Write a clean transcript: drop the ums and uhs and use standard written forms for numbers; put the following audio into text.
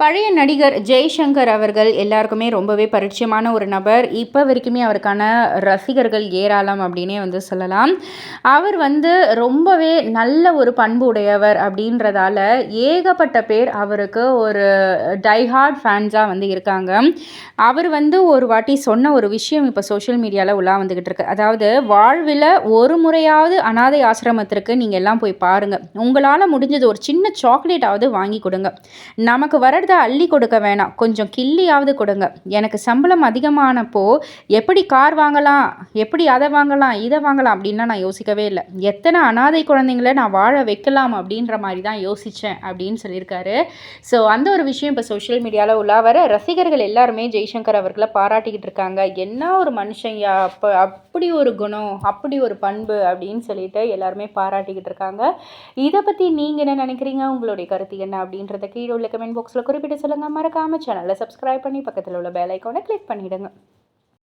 பழைய நடிகர் ஜெய்சங்கர் அவர்கள் எல்லாருக்குமே ரொம்பவே பரிச்சயமான ஒரு நபர். இப்போ வரைக்குமே அவருக்கான ரசிகர்கள் ஏராளம் அப்படின்னே சொல்லலாம். அவர் ரொம்பவே நல்ல ஒரு பண்பு உடையவர் அப்படின்றதால ஏகப்பட்ட பேர் அவருக்கு ஒரு டை ஹார்ட் ஃபேன்ஸாக இருக்காங்க. அவர் ஒரு வாட்டி சொன்ன ஒரு விஷயம் இப்போ சோஷியல் மீடியாவில் உலா வந்துக்கிட்டு இருக்கு. அதாவது வாழ்வில் ஒரு முறையாவது அனாதை ஆசிரமத்திற்கு நீங்கள் எல்லாம் போய் பாருங்கள். உங்களால் முடிஞ்சது ஒரு சின்ன சாக்லேட்டாவது வாங்கி கொடுங்க. நமக்கு வரத அள்ளி கொடுக்க வேணாம், கொஞ்சம் கிள்ளியாவது கொடுங்க. எனக்கு சம்பளம் அதிகமானப்போ எப்படி கார் வாங்கலாம், எப்படி அதை வாங்கலாம் இதை வாங்கலாம் அப்படின்லாம் நான் யோசிக்கவே இல்லை. எத்தனை அனாதை குழந்தைங்கள நான் வாழ வைக்கலாம் அப்படின்ற மாதிரி தான் யோசித்தேன் அப்படின்னு சொல்லியிருக்காரு. ஸோ அந்த ஒரு விஷயம் இப்போ சோஷியல் மீடியாவில் உலா வர ரசிகர்கள் எல்லாருமே ஜெய்சங்கர் அவர்களை பாராட்டிக்கிட்டு இருக்காங்க. என்ன ஒரு மனுஷங்கயா, அப்படி ஒரு குணம், அப்படி ஒரு பண்பு அப்படின்னு சொல்லிட்டு எல்லாருமே பாராட்டிக்கிட்டு இருக்காங்க. இதை பற்றி நீங்கள் என்ன நினைக்கிறீங்க, உங்களுடைய கருத்து என்ன அப்படின்றத கீழே உள்ள கமெண்ட் பாக்ஸில் குறிப்பிட்டு சொல்லுங்கள். மறக்காமல் சேனலை சப்ஸ்கிரைப் பண்ணி பக்கத்தில் உள்ள பெல் ஐக்கானை கிளிக் பண்ணிவிடுங்க.